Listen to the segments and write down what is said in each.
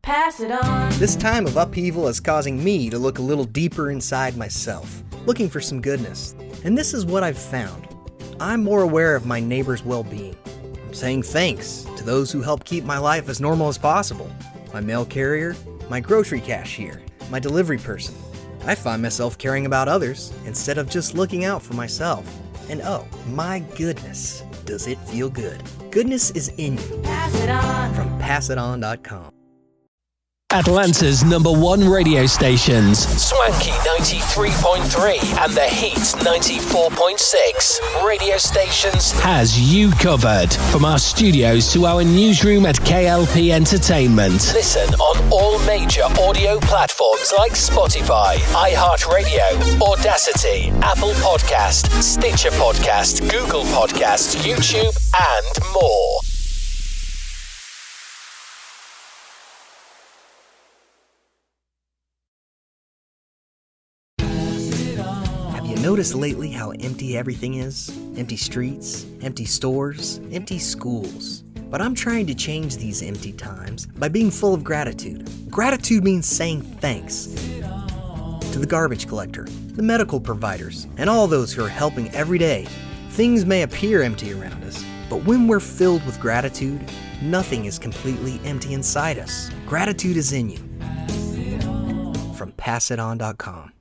Pass it on. This time of upheaval is causing me to look a little deeper inside myself, looking for some goodness. And this is what I've found. I'm more aware of my neighbor's well-being. I'm saying thanks to those who help keep my life as normal as possible. My mail carrier, my grocery cashier, my delivery person. I find myself caring about others instead of just looking out for myself. And oh, my goodness, does it feel good. Goodness is in you. Pass it on. From passiton.com. Atlanta's #1 radio stations, Swanky 93.3 and The Heat 94.6 radio stations, has you covered. From our studios to our newsroom at K.L.P Entertainment. Listen on all major audio platforms like Spotify, iHeartRadio, Audacity, Apple Podcast, Stitcher Podcast, Google Podcast, YouTube, and more. Notice lately how empty everything is? Empty streets, empty stores, empty schools. But I'm trying to change these empty times by being full of gratitude. Gratitude means saying thanks to the garbage collector, the medical providers, and all those who are helping every day. Things may appear empty around us, but when we're filled with gratitude, nothing is completely empty inside us. Gratitude is in you. From passiton.com.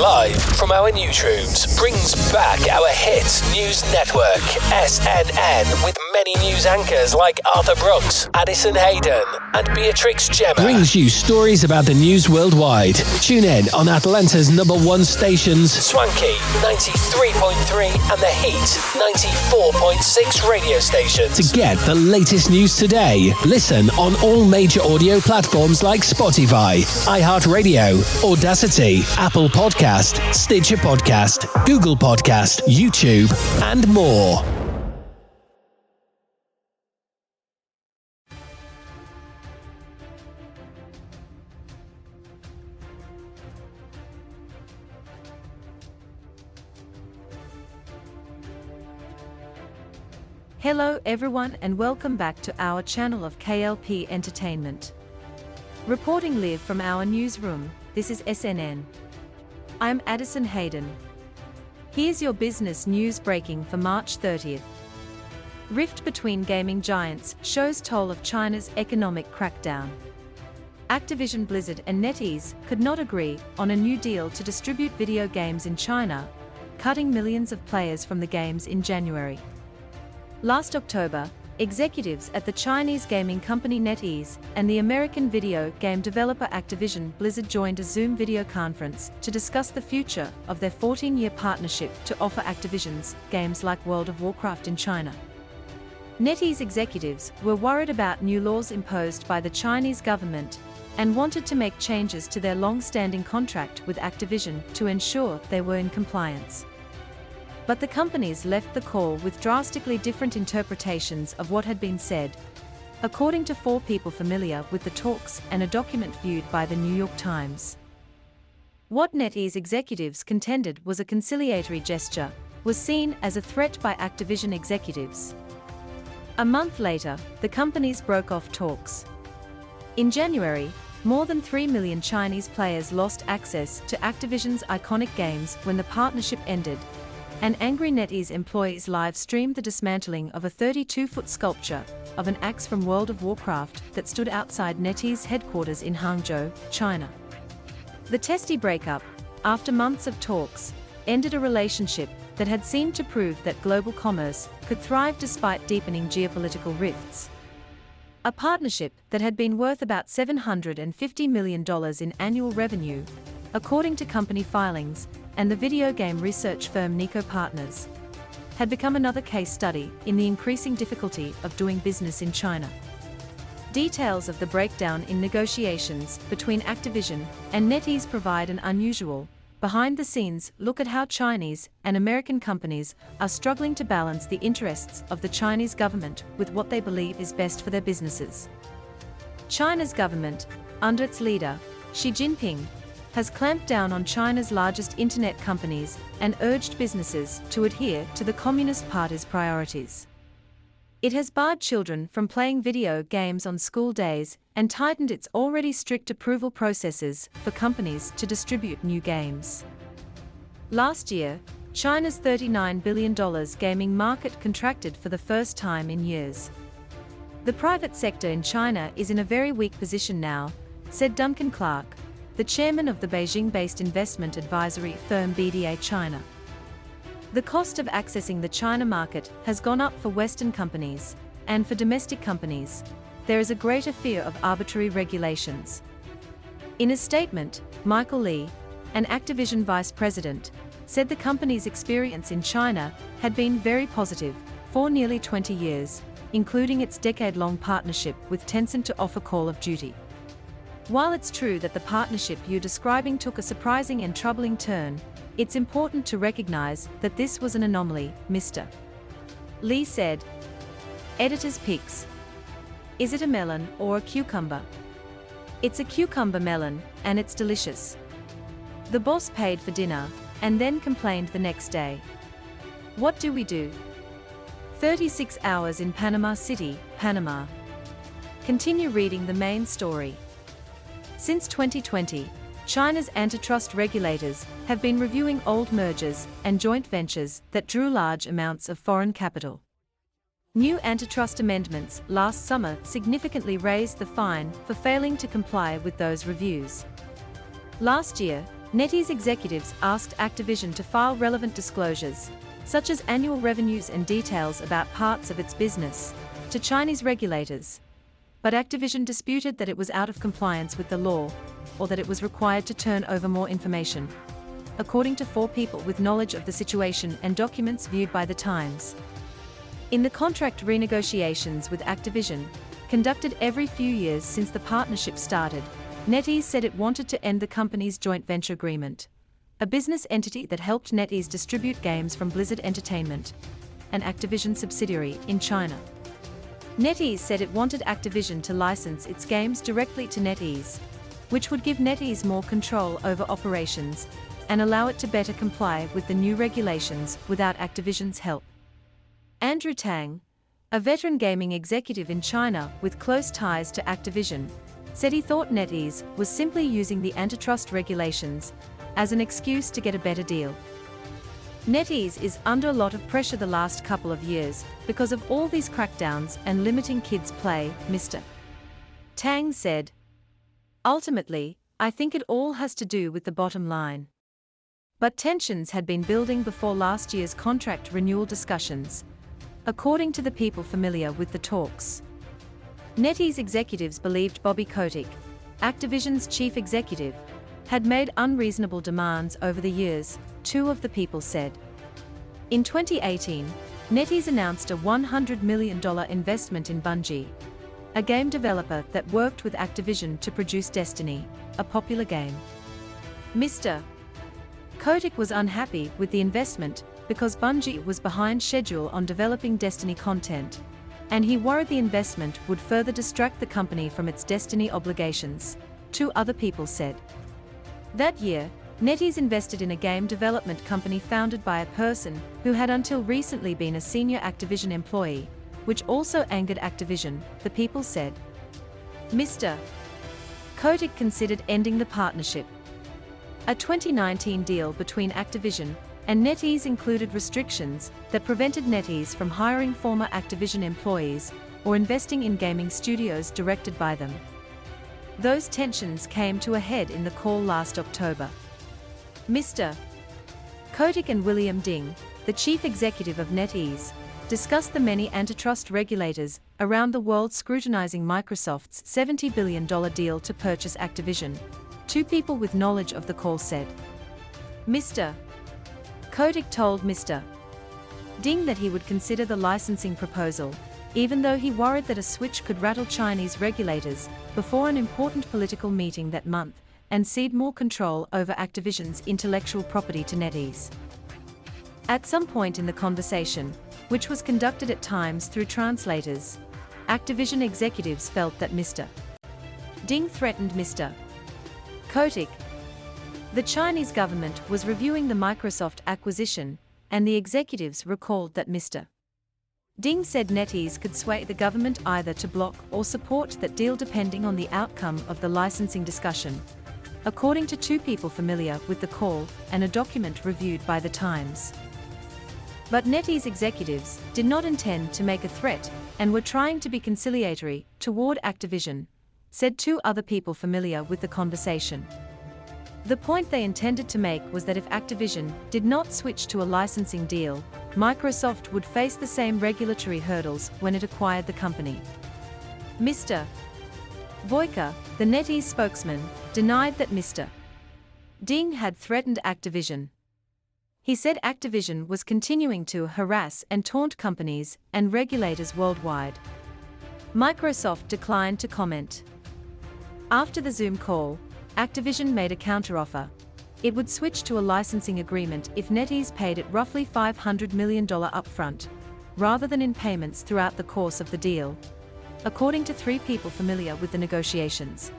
Live from our newsrooms brings back our hit news network, SNN, with many news anchors like Arthur Brooks, Addison Hayden, and Beatrix Gemma. Brings you stories about the news worldwide. Tune in on Atlanta's #1 stations, Swanky 93.3 and The Heat 94.6 radio stations. To get the latest news today, listen on all major audio platforms like Spotify, iHeartRadio, Audacity, Apple Podcast, Stitcher Podcast, Google Podcast, YouTube, and more. Hello everyone and welcome back to our channel of K.L.P Entertainment. Reporting live from our newsroom, this is SNN. I'm Addison Hayden. Here's your business news breaking for March 30th. Rift between gaming giants shows toll of China's economic crackdown. Activision Blizzard and NetEase could not agree on a new deal to distribute video games in China, cutting millions of players from the games in January. Last October, executives at the Chinese gaming company NetEase and the American video game developer Activision Blizzard joined a Zoom video conference to discuss the future of their 14-year partnership to offer Activision's games like World of Warcraft in China. NetEase executives were worried about new laws imposed by the Chinese government and wanted to make changes to their long-standing contract with Activision to ensure they were in compliance. But the companies left the call with drastically different interpretations of what had been said, according to 4 people familiar with the talks and a document viewed by the New York Times. What NetEase executives contended was a conciliatory gesture was seen as a threat by Activision executives. A month later, the companies broke off talks. In January, more than 3 million Chinese players lost access to Activision's iconic games when the partnership ended. And angry NetEase employees live-streamed the dismantling of a 32-foot sculpture of an axe from World of Warcraft that stood outside NetEase headquarters in Hangzhou, China. The testy breakup, after months of talks, ended a relationship that had seemed to prove that global commerce could thrive despite deepening geopolitical rifts. A partnership that had been worth about $750 million in annual revenue, according to company filings, and the video game research firm Nico Partners, had become another case study in the increasing difficulty of doing business in China. Details of the breakdown in negotiations between Activision and NetEase provide an unusual, behind-the-scenes look at how Chinese and American companies are struggling to balance the interests of the Chinese government with what they believe is best for their businesses. China's government, under its leader, Xi Jinping, has clamped down on China's largest internet companies and urged businesses to adhere to the Communist Party's priorities. It has barred children from playing video games on school days and tightened its already strict approval processes for companies to distribute new games. Last year, China's $39 billion gaming market contracted for the first time in years. The private sector in China is in a very weak position now, said Duncan Clark, the chairman of the Beijing-based investment advisory firm BDA China. The cost of accessing the China market has gone up for Western companies, and for domestic companies, there is a greater fear of arbitrary regulations. In a statement, Michael Lee, an Activision vice president, said the company's experience in China had been very positive for nearly 20 years, including its decade-long partnership with Tencent to offer Call of Duty. While it's true that the partnership you're describing took a surprising and troubling turn, it's important to recognize that this was an anomaly, Mr. Lee said. Editor's Picks. Is it a melon or a cucumber? It's a cucumber melon, and it's delicious. The boss paid for dinner, and then complained the next day. What do we do? 36 hours in Panama City, Panama. Continue reading the main story. Since 2020, China's antitrust regulators have been reviewing old mergers and joint ventures that drew large amounts of foreign capital. New antitrust amendments last summer significantly raised the fine for failing to comply with those reviews. Last year, NetEase executives asked Activision to file relevant disclosures, such as annual revenues and details about parts of its business, to Chinese regulators. But Activision disputed that it was out of compliance with the law, or that it was required to turn over more information, according to 4 people with knowledge of the situation and documents viewed by The Times. In the contract renegotiations with Activision, conducted every few years since the partnership started, NetEase said it wanted to end the company's joint venture agreement, a business entity that helped NetEase distribute games from Blizzard Entertainment, an Activision subsidiary in China. NetEase said it wanted Activision to license its games directly to NetEase, which would give NetEase more control over operations and allow it to better comply with the new regulations without Activision's help. Andrew Tang, a veteran gaming executive in China with close ties to Activision, said he thought NetEase was simply using the antitrust regulations as an excuse to get a better deal. NetEase is under a lot of pressure the last couple of years because of all these crackdowns and limiting kids' play, Mr. Tang said. Ultimately, I think it all has to do with the bottom line. But tensions had been building before last year's contract renewal discussions, according to the people familiar with the talks. NetEase executives believed Bobby Kotick, Activision's chief executive, had made unreasonable demands over the years, 2 of the people said. In 2018, NetEase announced a $100 million investment in Bungie, a game developer that worked with Activision to produce Destiny, a popular game. Mr. Kotick was unhappy with the investment because Bungie was behind schedule on developing Destiny content, and he worried the investment would further distract the company from its Destiny obligations, 2 other people said. That year, NetEase invested in a game development company founded by a person who had until recently been a senior Activision employee, which also angered Activision, the people said. Mr. Kotick considered ending the partnership. A 2019 deal between Activision and NetEase included restrictions that prevented NetEase from hiring former Activision employees or investing in gaming studios directed by them. Those tensions came to a head in the call last October. Mr. Kotick and William Ding, the chief executive of NetEase, discussed the many antitrust regulators around the world scrutinizing Microsoft's $70 billion deal to purchase Activision, 2 people with knowledge of the call said. Mr. Kotick told Mr. Ding that he would consider the licensing proposal, even though he worried that a switch could rattle Chinese regulators before an important political meeting that month and cede more control over Activision's intellectual property to NetEase. At some point in the conversation, which was conducted at times through translators, Activision executives felt that Mr. Ding threatened Mr. Kotick. The Chinese government was reviewing the Microsoft acquisition, and the executives recalled that Mr. Ding said NetEase could sway the government either to block or support that deal depending on the outcome of the licensing discussion, according to two people familiar with the call and a document reviewed by The Times. But NetEase executives did not intend to make a threat and were trying to be conciliatory toward Activision, said two other people familiar with the conversation. The point they intended to make was that if Activision did not switch to a licensing deal, Microsoft would face the same regulatory hurdles when it acquired the company. Mr. Voica, the NetEase spokesman, denied that Mr. Ding had threatened Activision. He said Activision was continuing to harass and taunt companies and regulators worldwide. Microsoft declined to comment. After the Zoom call, Activision made a counteroffer. It would switch to a licensing agreement if NetEase paid it roughly $500 million upfront, rather than in payments throughout the course of the deal, according to three people familiar with the negotiations.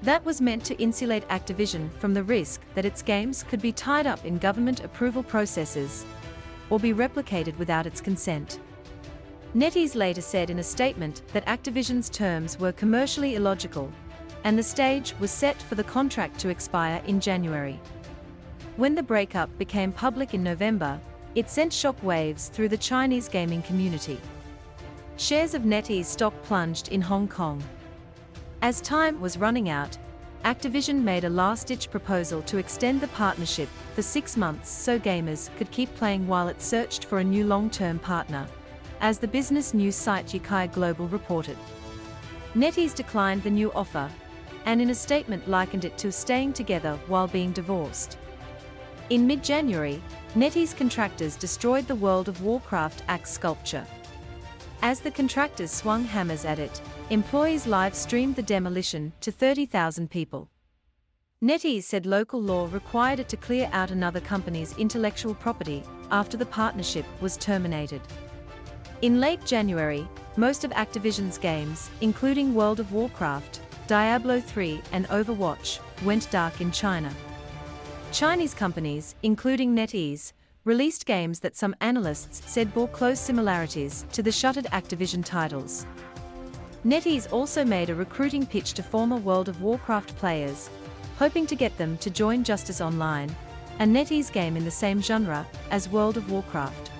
That was meant to insulate Activision from the risk that its games could be tied up in government approval processes or be replicated without its consent. NetEase later said in a statement that Activision's terms were commercially illogical, and the stage was set for the contract to expire in January. When the breakup became public in November, it sent shockwaves through the Chinese gaming community. Shares of NetEase stock plunged in Hong Kong. As time was running out, Activision made a last-ditch proposal to extend the partnership for 6 months so gamers could keep playing while it searched for a new long-term partner, as the business news site Yukai Global reported. NetEase declined the new offer, and in a statement likened it to staying together while being divorced. In mid-January, NetEase contractors destroyed the World of Warcraft axe sculpture. As the contractors swung hammers at it, employees live-streamed the demolition to 30,000 people. NetEase said local law required it to clear out another company's intellectual property after the partnership was terminated. In late January, most of Activision's games, including World of Warcraft, Diablo 3 and Overwatch, went dark in China. Chinese companies, including NetEase, released games that some analysts said bore close similarities to the shuttered Activision titles. NetEase also made a recruiting pitch to former World of Warcraft players, hoping to get them to join Justice Online, a NetEase game in the same genre as World of Warcraft.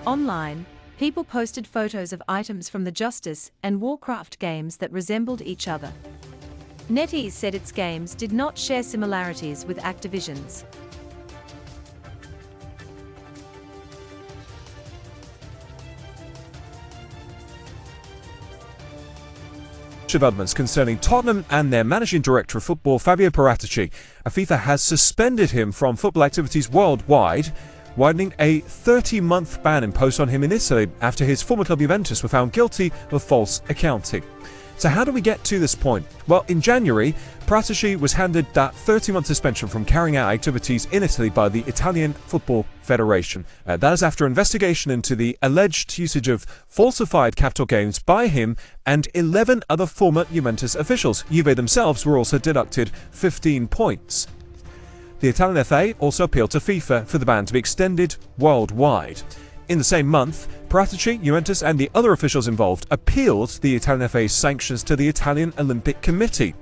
Online, people posted photos of items from the Justice and Warcraft games that resembled each other. NetEase said its games did not share similarities with Activision's. Developments concerning Tottenham and their managing director of football, Fabio Paratici. FIFA has suspended him from football activities worldwide, widening a 30-month ban imposed on him in Italy after his former club Juventus were found guilty of false accounting. So how do we get to this point? Well, in January, Paratici was handed that 30-month suspension from carrying out activities in Italy by the Italian Football Federation. That is after investigation into the alleged usage of falsified capital gains by him and 11 other former Juventus officials. Juve themselves were also deducted 15 points. The Italian FA also appealed to FIFA for the ban to be extended worldwide. In the same month, Paratici, Juventus and the other officials involved appealed the Italian FA's sanctions to the Italian Olympic Committee.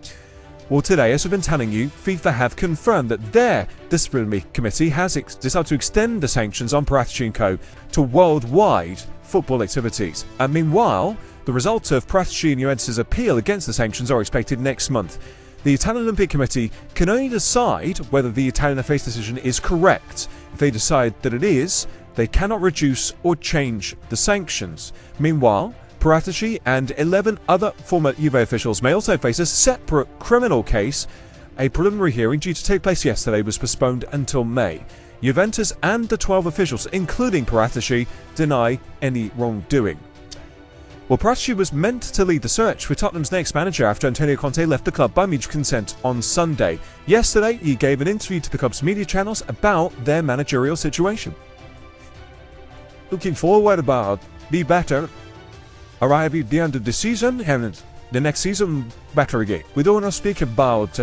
Well, today, as we've been telling you, FIFA have confirmed that their disciplinary committee has decided to extend the sanctions on Paratici & Co. to worldwide football activities. And meanwhile, the results of Paratici and Juventus' appeal against the sanctions are expected next month. The Italian Olympic Committee can only decide whether the Italian FA's decision is correct. If they decide that it is, they cannot reduce or change the sanctions. Meanwhile, Paratici and 11 other former Juve officials may also face a separate criminal case. A preliminary hearing due to take place yesterday was postponed until May. Juventus and the 12 officials, including Paratici, deny any wrongdoing. Well, Paratici was meant to lead the search for Tottenham's next manager after Antonio Conte left the club by mutual consent on Sunday. Yesterday, he gave an interview to the club's media channels about their managerial situation. Looking forward about be better, arrive at the end of the season and the next season better again. We don't want to speak about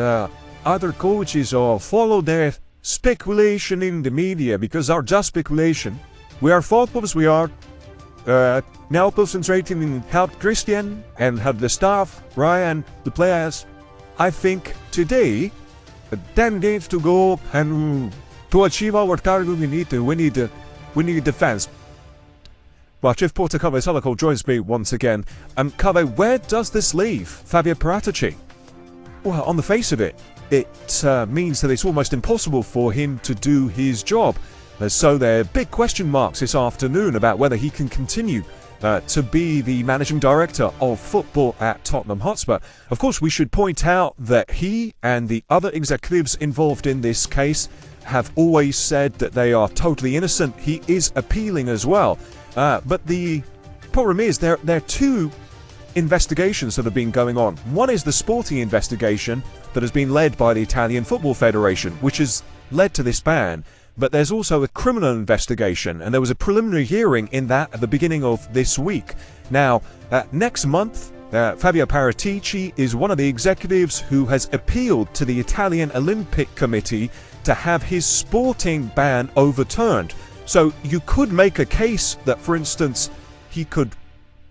other coaches or follow their speculation in the media because are just speculation. We are footballers, we are now concentrating in help Christian and help the staff, Ryan, the players. I think today, Dan needs to go and to achieve our target we need defense. Well, Chief Porter Cove Salaco joins me once again. Cove, where does this leave Fabio Paratici? Well, on the face of it, it means that it's almost impossible for him to do his job. So there are big question marks this afternoon about whether he can continue to be the managing director of football at Tottenham Hotspur. Of course, we should point out that he and the other executives involved in this case have always said that they are totally innocent. He is appealing as well. But the problem is there are two investigations that have been going on. One is the sporting investigation that has been led by the Italian Football Federation, which has led to this ban. But there's also a criminal investigation, and there was a preliminary hearing in that at the beginning of this week. Now, next month, Fabio Paratici is one of the executives who has appealed to the Italian Olympic Committee to have his sporting ban overturned. So you could make a case that, for instance, he could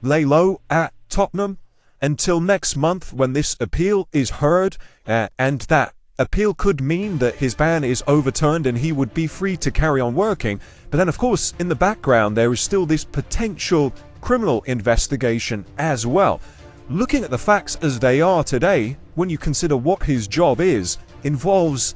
lay low at Tottenham until next month when this appeal is heard, and that appeal could mean that his ban is overturned and he would be free to carry on working. But then, of course, in the background, there is still this potential criminal investigation as well. Looking at the facts as they are today, when you consider what his job is, involves,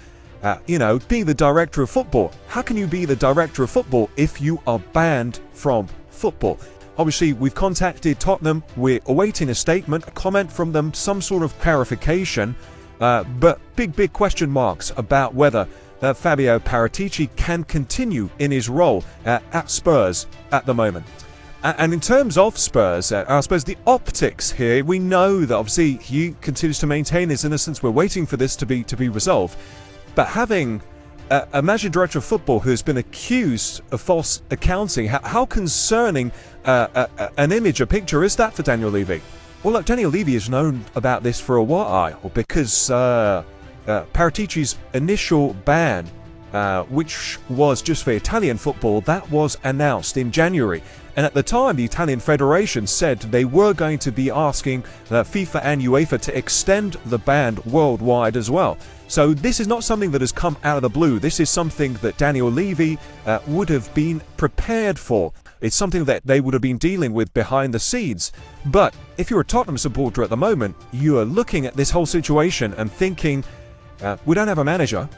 being the director of football. How can you be the director of football if you are banned from football? Obviously, we've contacted Tottenham. We're awaiting a statement, a comment from them, some sort of clarification. But big question marks about whether Fabio Paratici can continue in his role at Spurs at the moment. And in terms of Spurs, I suppose the optics here, we know that obviously he continues to maintain his innocence. We're waiting for this to be resolved. But having a managing director of football who has been accused of false accounting, how concerning an image, a picture is that for Daniel Levy? Well, look, Daniel Levy has known about this for a while because Paratici's initial ban, which was just for Italian football, that was announced in January. And at the time, the Italian Federation said they were going to be asking FIFA and UEFA to extend the ban worldwide as well. So this is not something that has come out of the blue. This is something that Daniel Levy would have been prepared for. It's something that they would have been dealing with behind the scenes. But if you're a Tottenham supporter at the moment, you are looking at this whole situation and thinking, we don't have a manager.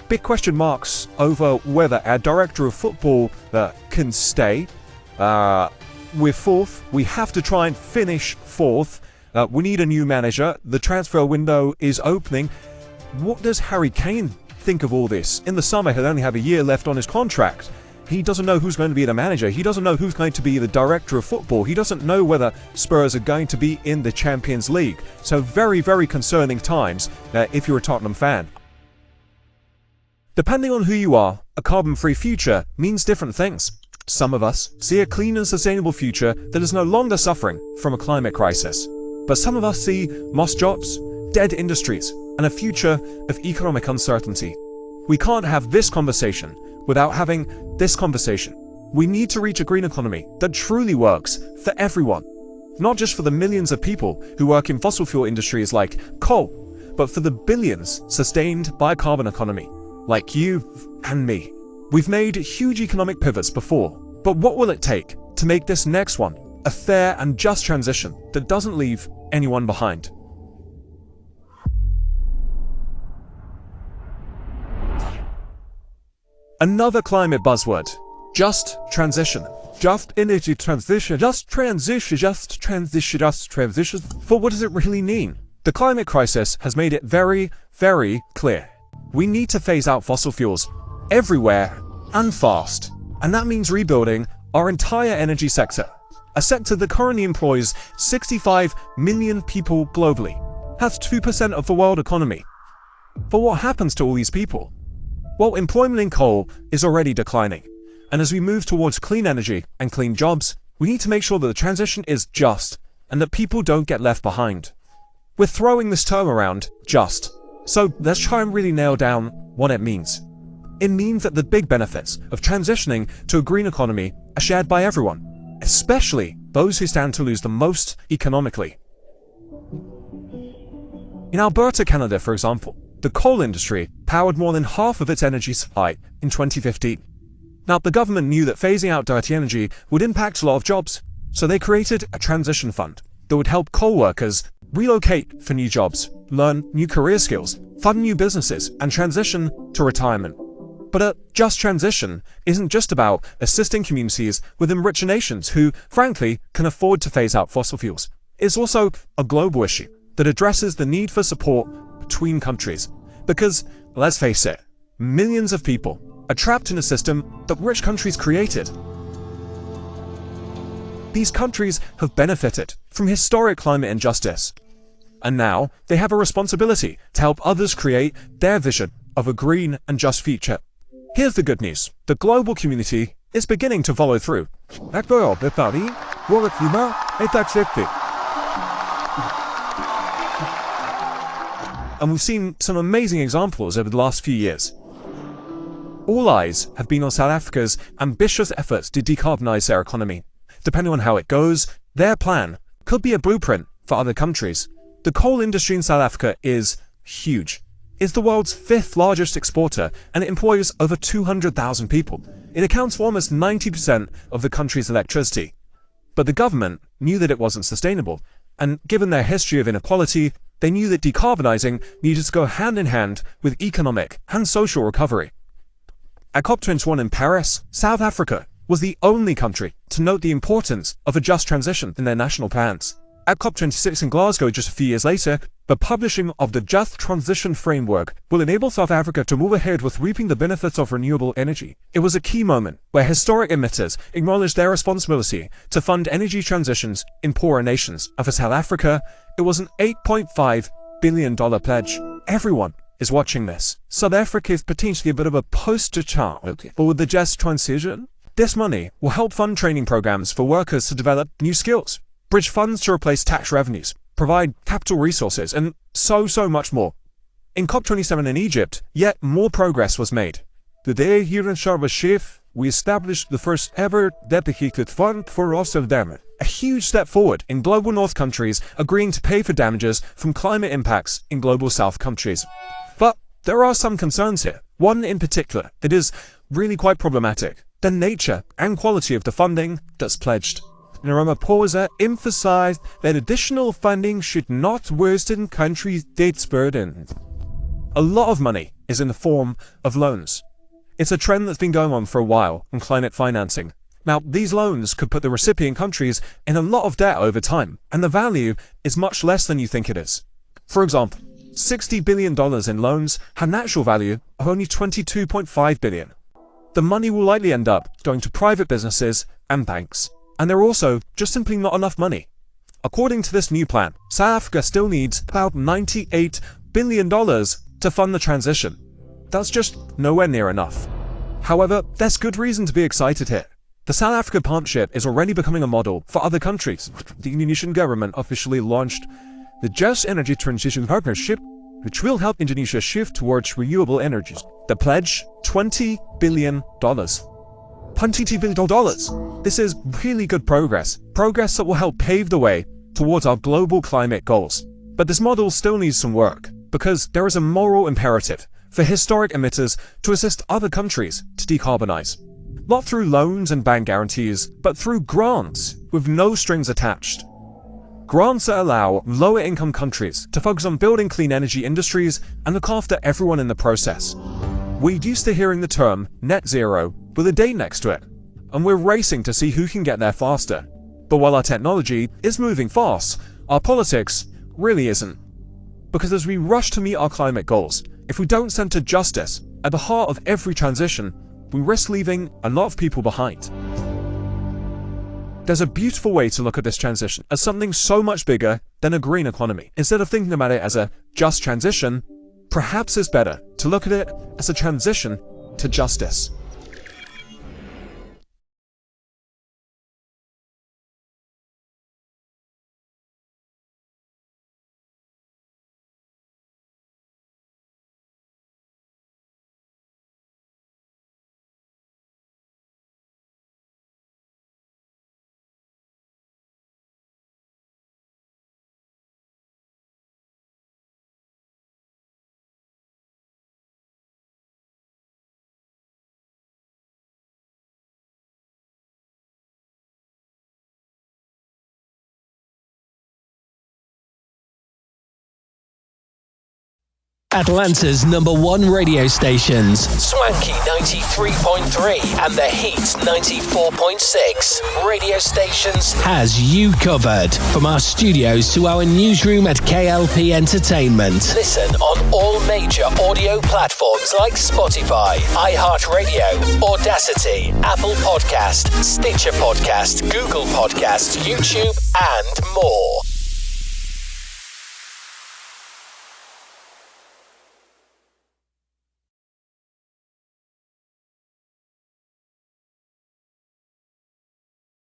Big question marks over whether our director of football can stay. We're fourth. We have to try and finish fourth. We need a new manager. The transfer window is opening. What does Harry Kane think of all this? In the summer, he'll only have a year left on his contract. He doesn't know who's going to be the manager. He doesn't know who's going to be the director of football. He doesn't know whether Spurs are going to be in the Champions League. So very concerning times if you're a Tottenham fan. Depending on who you are, a carbon-free future means different things. Some of us see a clean and sustainable future that is no longer suffering from a climate crisis. But some of us see lost jobs, dead industries, and a future of economic uncertainty. We can't have this conversation without having this conversation. We need to reach a green economy that truly works for everyone. Not just for the millions of people who work in fossil fuel industries like coal, but for the billions sustained by a carbon economy, like you and me. We've made huge economic pivots before, but what will it take to make this next one a fair and just transition that doesn't leave anyone behind? Another climate buzzword, just transition. Just energy transition, just transition. For what does it really mean? The climate crisis has made it very clear. We need to phase out fossil fuels everywhere and fast. And that means rebuilding our entire energy sector. A sector that currently employs 65 million people globally. That's 2% of the world economy. But what happens to all these people? Well, employment in coal is already declining. And as we move towards clean energy and clean jobs, we need to make sure that the transition is just and that people don't get left behind. We're throwing this term around, just. So let's try and really nail down what it means. It means that the big benefits of transitioning to a green economy are shared by everyone. especially those who stand to lose the most economically. In Alberta, Canada, for example, the coal industry powered more than half of its energy supply in 2015. Now, the government knew that phasing out dirty energy would impact a lot of jobs, so they created a transition fund that would help coal workers relocate for new jobs, learn new career skills, fund new businesses, and transition to retirement. But a just transition isn't just about assisting communities within richer nations who, frankly, can afford to phase out fossil fuels. It's also a global issue that addresses the need for support between countries. Because, let's face it, millions of people are trapped in a system that rich countries created. These countries have benefited from historic climate injustice, and now they have a responsibility to help others create their vision of a green and just future. Here's the good news. The global community is beginning to follow through. And we've seen some amazing examples over the last few years. All eyes have been on South Africa's ambitious efforts to decarbonize their economy. Depending on how it goes, their plan could be a blueprint for other countries. The coal industry in South Africa is huge. It's the world's 5th largest exporter, and it employs over 200,000 people. It accounts for almost 90% of the country's electricity. But the government knew that it wasn't sustainable, and given their history of inequality, they knew that decarbonizing needed to go hand in hand with economic and social recovery. At COP21 in Paris, South Africa was the only country to note the importance of a just transition in their national plans. At COP26 in Glasgow just a few years later, the publishing of the Just Transition Framework will enable South Africa to move ahead with reaping the benefits of renewable energy. It was a key moment where historic emitters acknowledged their responsibility to fund energy transitions in poorer nations. And for South Africa, it was an $8.5 billion pledge. Everyone is watching this. South Africa is potentially a bit of a poster child, but with the Just Transition, this money will help fund training programs for workers to develop new skills, bridge funds to replace tax revenues, provide capital resources, and so much more. In COP27 in Egypt, yet more progress was made. Today, here in Sharm el-Sheikh, we established the first ever dedicated fund for loss of damage. A huge step forward in global north countries agreeing to pay for damages from climate impacts in global south countries. But there are some concerns here. One in particular that is really quite problematic: the nature and quality of the funding that's pledged. Ramaphosa emphasized that additional funding should not worsen countries' debt burden. A lot of money is in the form of loans. It's a trend that's been going on for a while in climate financing. Now, these loans could put the recipient countries in a lot of debt over time, and the value is much less than you think it is. For example, $60 billion in loans have an actual value of only $22.5 billion. The money will likely end up going to private businesses and banks. And there are also just simply not enough money. According to this new plan, South Africa still needs about $98 billion to fund the transition. That's just nowhere near enough. However, there's good reason to be excited here. The South Africa Partnership is already becoming a model for other countries. The Indonesian government officially launched the Just Energy Transition Partnership, which will help Indonesia shift towards renewable energies. The pledge, $20 billion. $22 billion. This is really good progress that will help pave the way towards our global climate goals. But this model still needs some work, because there is a moral imperative for historic emitters to assist other countries to decarbonize. Not through loans and bank guarantees, but through grants with no strings attached. Grants that allow lower income countries to focus on building clean energy industries and look after everyone in the process. We're used to hearing the term net zero with a date next to it, and we're racing to see who can get there faster. But while our technology is moving fast, our politics really isn't. Because as we rush to meet our climate goals, if we don't center justice at the heart of every transition, we risk leaving a lot of people behind. There's a beautiful way to look at this transition as something so much bigger than a green economy. Instead of thinking about it as a just transition, perhaps it's better to look at it as a transition to justice. Atlanta's #1 radio stations, Swanky 93.3 and The Heat 94.6 radio stations, has you covered. From our studios to our newsroom at K.L.P. Entertainment. Listen on all major audio platforms like Spotify, iHeartRadio, Audacity, Apple Podcast, Stitcher Podcast, Google Podcast, YouTube, and more.